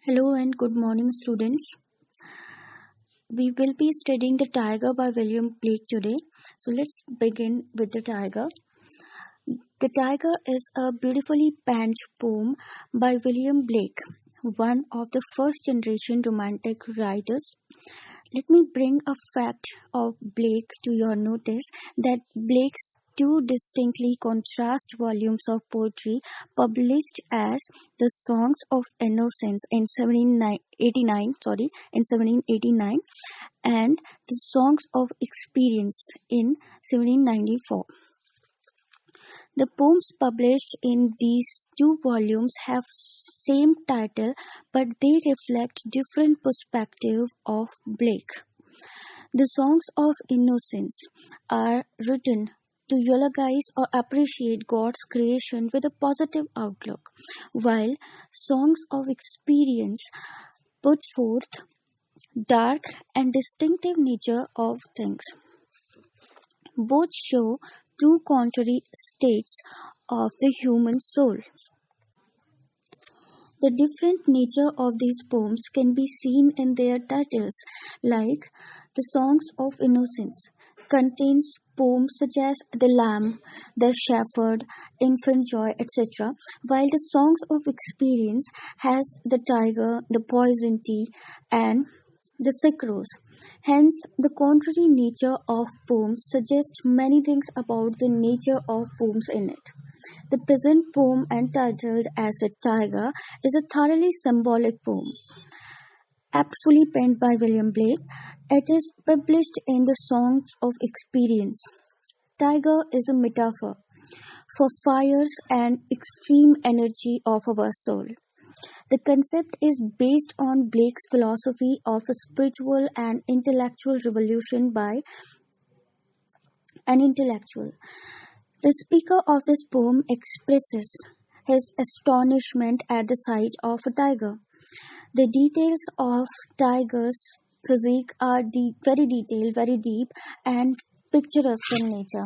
Hello and good morning, students. We will be studying The Tiger by William Blake today. So let's begin with The Tiger. The Tiger is a beautifully penned poem by William Blake, one of the first generation romantic writers. Let me bring a fact of Blake to your notice that Blake's two distinctly contrast volumes of poetry published as the Songs of Innocence in 1789 and the Songs of Experience in 1794. The poems published in these two volumes have same title but they reflect different perspective of Blake. The Songs of Innocence are written to eulogize or appreciate God's creation with a positive outlook, while Songs of Experience puts forth dark and distinctive nature of things. Both show two contrary states of the human soul. The different nature of these poems can be seen in their titles, like the Songs of Innocence contains poems such as The Lamb, The Shepherd, Infant Joy, etc., while the Songs of Experience has the tiger, the poison tea, and the sick rose. Hence, the contrary nature of poems suggests many things about the nature of poems in it. The present poem, entitled as The Tiger, is a thoroughly symbolic poem, aptly penned by William Blake. It is published in the Songs of Experience. Tiger is a metaphor for fires and extreme energy of our soul. The concept is based on Blake's philosophy of a spiritual and intellectual revolution by an intellectual. The speaker of this poem expresses his astonishment at the sight of a tiger. The details of tiger's physique are very detailed, very deep, and picturesque in nature.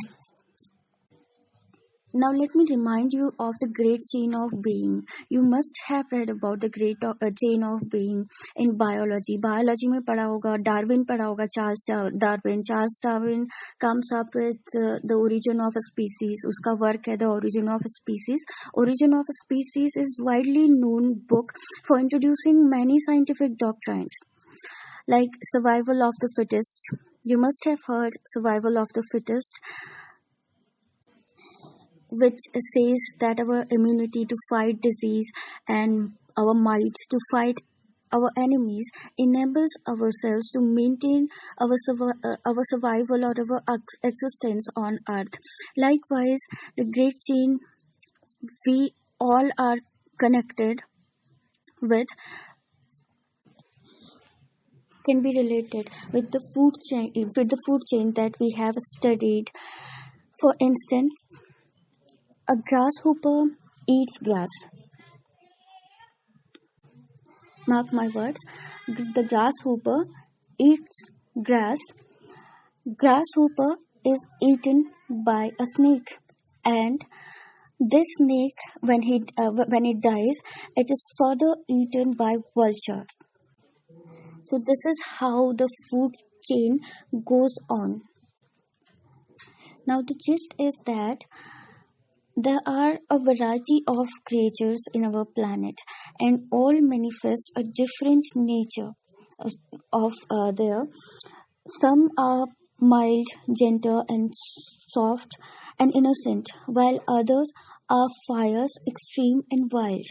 Now let me remind you of the great chain of being. You must have read about the great chain of being in biology. Biology में पढ़ा होगा, Darwin पढ़ा होगा, Charles Darwin. Charles Darwin comes up with the origin of a species. उसका work है The Origin of a Species. Origin of a Species is widely known book for introducing many scientific doctrines like survival of the fittest. You must have heard survival of the fittest, which says that our immunity to fight disease and our might to fight our enemies enables ourselves to maintain our survival or our existence on earth. Likewise, the great chain we all are connected with can be related with the food chain that we have studied. For instance, a grasshopper eats grass. Mark my words. The grasshopper eats grass. Grasshopper is eaten by a snake, and this snake, when it dies, it is further eaten by vulture. So this is how the food chain goes on. Now the gist is that there are a variety of creatures in our planet, and all manifest a different nature of their. Some are mild, gentle, and soft and innocent, while others are fierce, extreme, and wild.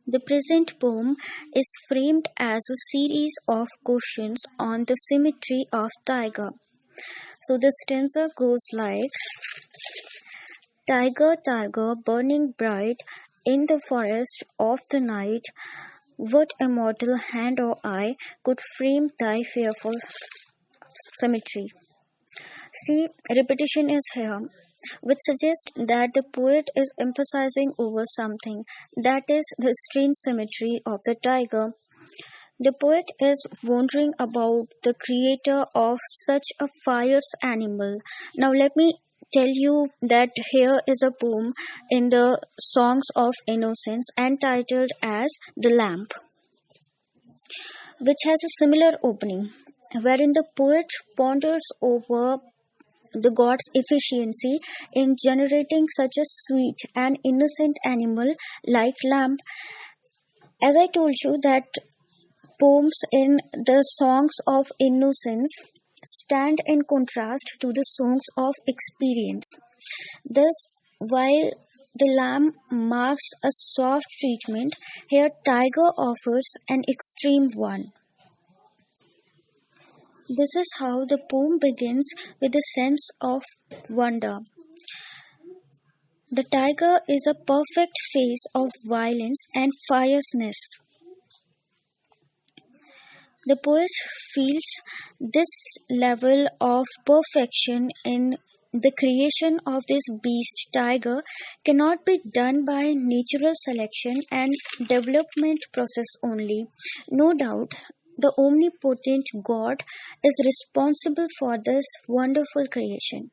The present poem is framed as a series of questions on the symmetry of tiger. So the stanza goes like, Tiger, tiger, burning bright in the forest of the night, what immortal hand or eye could frame thy fearful symmetry? See, repetition is here, which suggests that the poet is emphasizing over something, that is the strange symmetry of the tiger. The poet is wondering about the creator of such a fierce animal. Now let me tell you that here is a poem in the Songs of Innocence entitled as The Lamp, which has a similar opening, wherein the poet ponders over the god's efficiency in generating such a sweet and innocent animal like lamp. As I told you that poems in the Songs of Innocence stand in contrast to the songs of experience. Thus, while the lamb marks a soft treatment, here tiger offers an extreme one. This is how the poem begins with a sense of wonder. The tiger is a perfect face of violence and fierceness. The poet feels this level of perfection in the creation of this beast tiger cannot be done by natural selection and development process only. No doubt, the omnipotent God is responsible for this wonderful creation.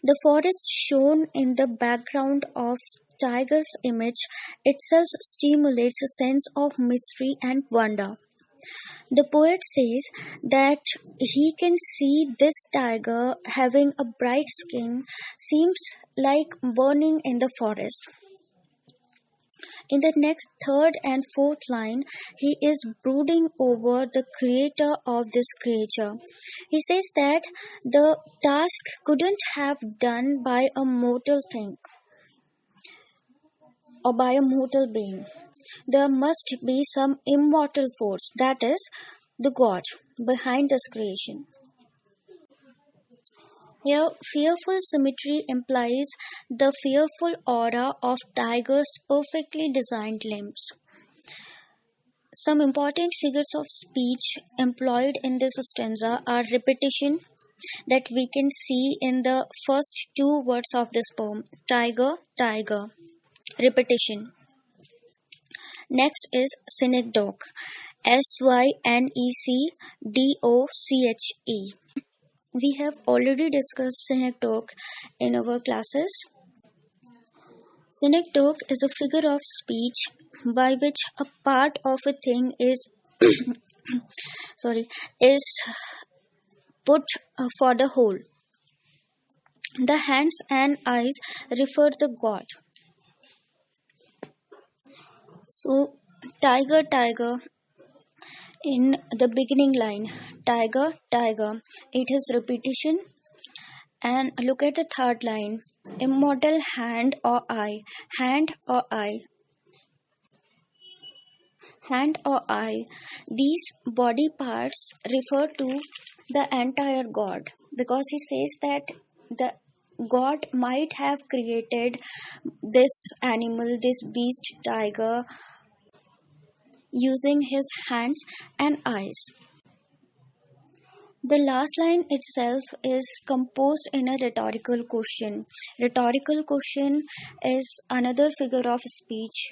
The forest shown in the background of tiger's image itself stimulates a sense of mystery and wonder. The poet says that he can see this tiger having a bright skin seems like burning in the forest. In the next third and fourth line, he is brooding over the creator of this creature. He says that the task couldn't have done by a mortal thing or by a mortal being. There must be some immortal force, that is, the God, behind this creation. Here, fearful symmetry implies the fearful aura of tiger's perfectly designed limbs. Some important figures of speech employed in this stanza are repetition, that we can see in the first two words of this poem tiger, tiger, repetition. Next is synecdoche, synecdoche. We have already discussed synecdoche in our classes. Synecdoche is a figure of speech by which a part of a thing is sorry is put for the whole. The hands and eyes refer the god. So tiger, tiger in the beginning line, tiger, tiger. It is repetition. And look at the third line, immortal hand or eye, hand or eye, hand or eye. These body parts refer to the entire God because he says that the God might have created this animal, this beast, tiger, using his hands and eyes. The last line itself is composed in a rhetorical question. Rhetorical question is another figure of speech.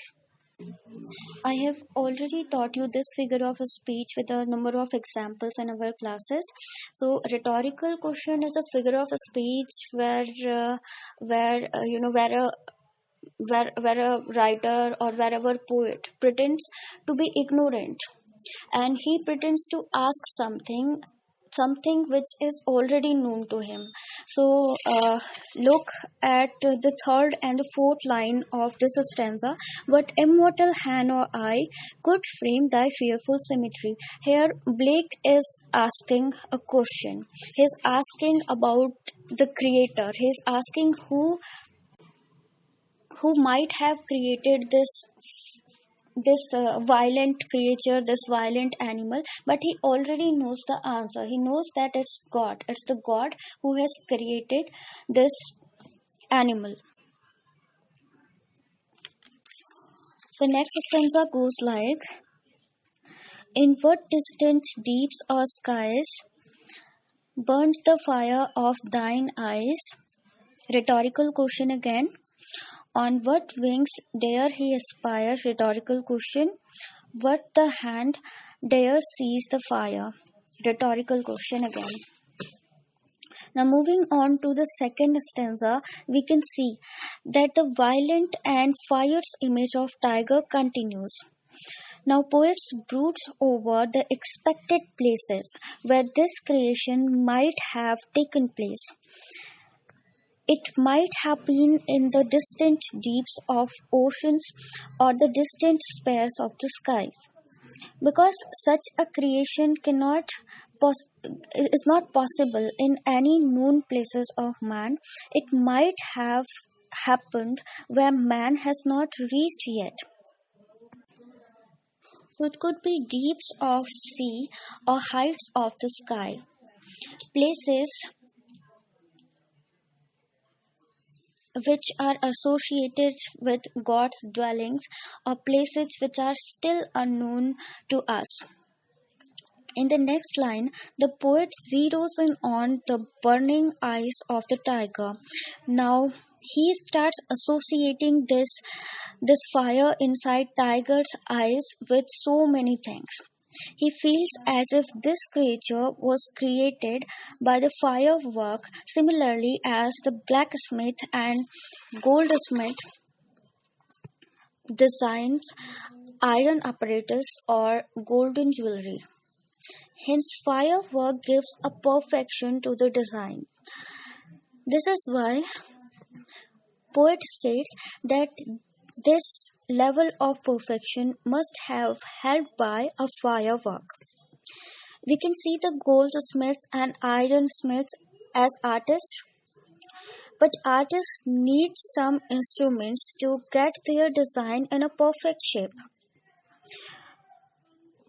I have already taught you this figure of speech with a number of examples in our classes. So, rhetorical question is a figure of speech where a writer or wherever poet pretends to be ignorant, and he pretends to ask something which is already known to him. So look at the third and the fourth line of this stanza. What immortal hand or eye could frame thy fearful symmetry? Here Blake is asking a question. He's asking about the creator. He's asking who might have created this violent creature, this violent animal, but he already knows the answer. He knows that it's God. It's the God who has created this animal. The next stanza goes like, in what distant deeps or skies burns the fire of thine eyes? Rhetorical question again. On what wings dare he aspire? Rhetorical question. What the hand dare seize the fire? Rhetorical question again. Now, moving on to the second stanza, we can see that the violent and fierce image of tiger continues. Now, poets broods over the expected places where this creation might have taken place. It might have been in the distant deeps of oceans or the distant spheres of the skies. Because such a creation is not possible in any known places of man, it might have happened where man has not reached yet. So it could be deeps of sea or heights of the sky, places which are associated with God's dwellings or places which are still unknown to us. In the next line, the poet zeroes in on the burning eyes of the tiger. Now he starts associating this fire inside tiger's eyes with so many things. He feels as if this creature was created by the firework, similarly as the blacksmith and goldsmith designs iron apparatus or golden jewelry. Hence, firework gives a perfection to the design. This is why poet states that this level of perfection must have helped by a firework. We can see the goldsmiths and ironsmiths as artists, but artists need some instruments to get their design in a perfect shape.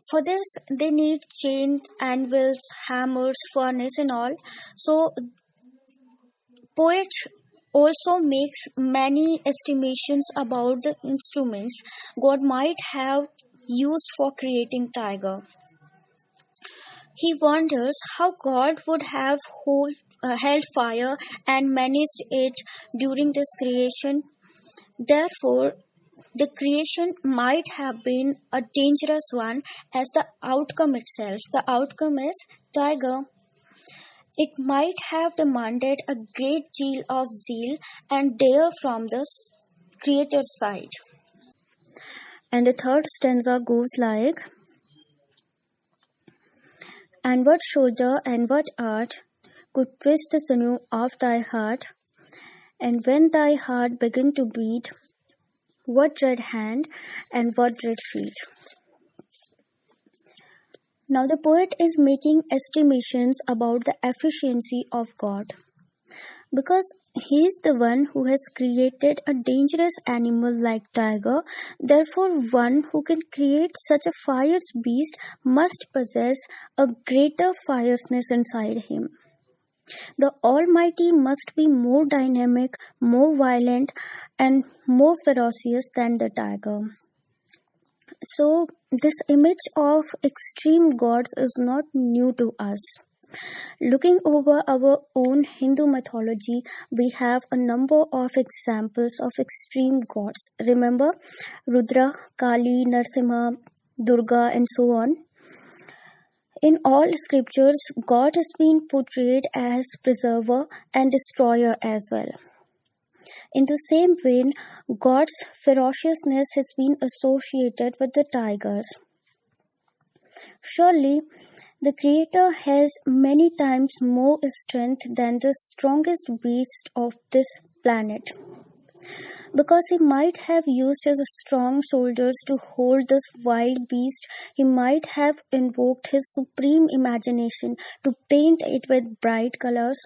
For this, they need chains, anvils, hammers, furnace, and all. So, poet also makes many estimations about the instruments God might have used for creating tiger. He wonders how God would have held fire and managed it during this creation. Therefore, the creation might have been a dangerous one as the outcome itself. The outcome is tiger. It might have demanded a great deal of zeal and dare from the creator's side. And the third stanza goes like, and what soldier and what art could twist the sinew of thy heart, and when thy heart began to beat, what dread hand and what dread feet? Now the poet is making estimations about the efficiency of God, because he is the one who has created a dangerous animal like tiger. Therefore, one who can create such a fierce beast must possess a greater fierceness inside him. The Almighty must be more dynamic, more violent, and more ferocious than the tiger. So, this image of extreme gods is not new to us. Looking over our own Hindu mythology, we have a number of examples of extreme gods. Remember Rudra, Kali, Narsimha, Durga, and so on. In all scriptures, God has been portrayed as preserver and destroyer as well. In the same vein, God's ferociousness has been associated with the tigers. Surely, the Creator has many times more strength than the strongest beast of this planet. Because he might have used his strong soldiers to hold this wild beast, he might have invoked his supreme imagination to paint it with bright colors.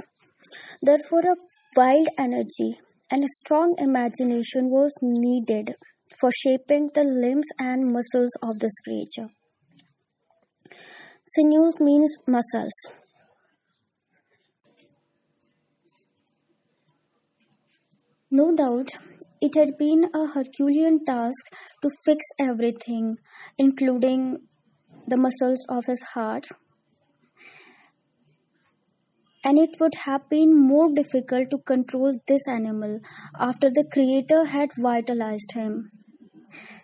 Therefore, a wild energy and a strong imagination was needed for shaping the limbs and muscles of this creature. Sinews means muscles. No doubt, it had been a Herculean task to fix everything, including the muscles of his heart, and it would have been more difficult to control this animal after the Creator had vitalized him.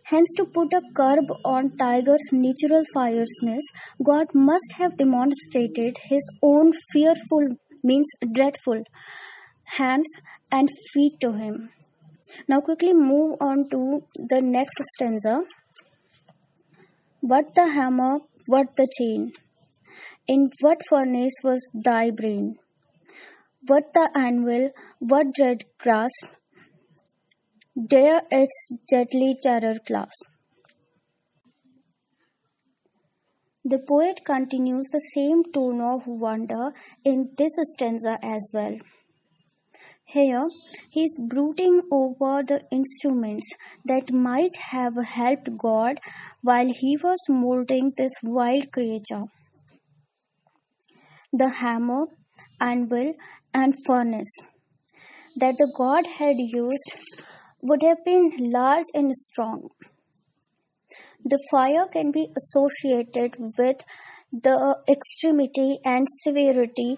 Hence, to put a curb on tiger's natural fierceness, God must have demonstrated his own fearful means dreadful, hands and feet to him. Now quickly move on to the next stanza. What the hammer, what the chain? In what furnace was thy brain? What the anvil, what dread grasp? Dare its deadly terror clasp. The poet continues the same tone of wonder in this stanza as well. Here, he is brooding over the instruments that might have helped God while he was molding this wild creature. The hammer, anvil, and furnace that the god had used would have been large and strong. The fire can be associated with the extremity and severity,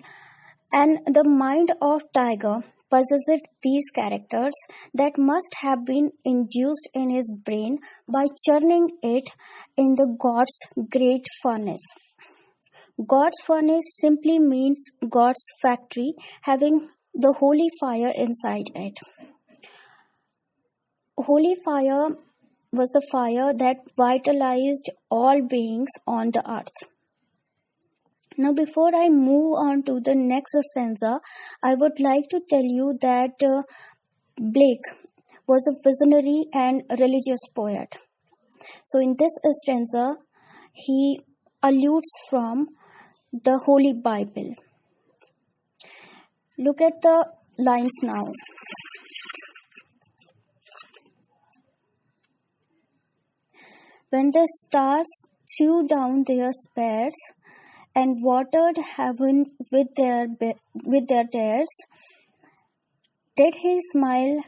and the mind of Tiger possessed these characters that must have been induced in his brain by churning it in the god's great furnace. God's furnace simply means God's factory having the holy fire inside it. Holy fire was the fire that vitalized all beings on the earth. Now, before I move on to the next stanza, I would like to tell you that Blake was a visionary and religious poet. So, in this stanza, he alludes from the Holy Bible. Look at the lines now. When the stars threw down their spears and watered heaven with their tears, did he smile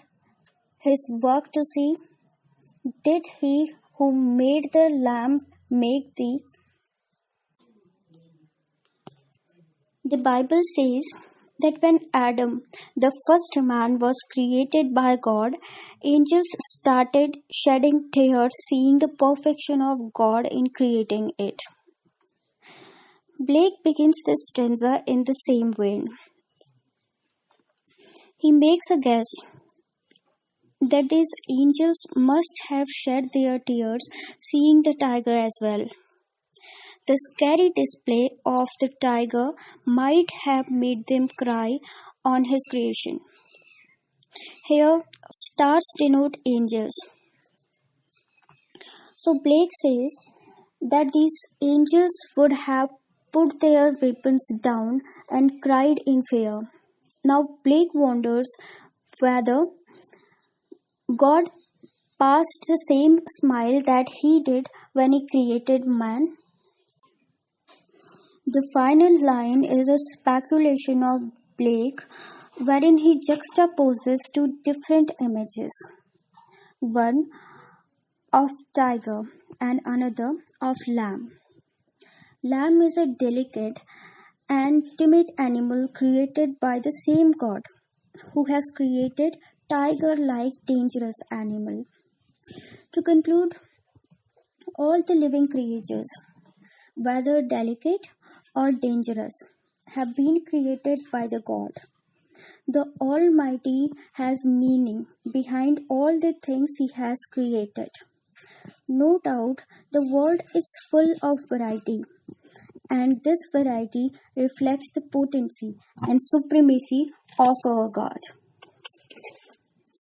his work to see? Did he who made the lamp make thee? The Bible says that when Adam, the first man, was created by God, angels started shedding tears seeing the perfection of God in creating it. Blake begins this stanza in the same vein. He makes a guess that these angels must have shed their tears seeing the tiger as well. The scary display of the tiger might have made them cry on his creation. Here, stars denote angels. So Blake says that these angels would have put their weapons down and cried in fear. Now Blake wonders whether God passed the same smile that he did when he created man. The final line is a speculation of Blake wherein he juxtaposes two different images, one of tiger and another of lamb. Lamb is a delicate and timid animal created by the same God who has created tiger-like dangerous animal. To conclude, all the living creatures, whether delicate or dangerous, have been created by the God. The Almighty has meaning behind all the things He has created. No doubt, the world is full of variety, and this variety reflects the potency and supremacy of our God.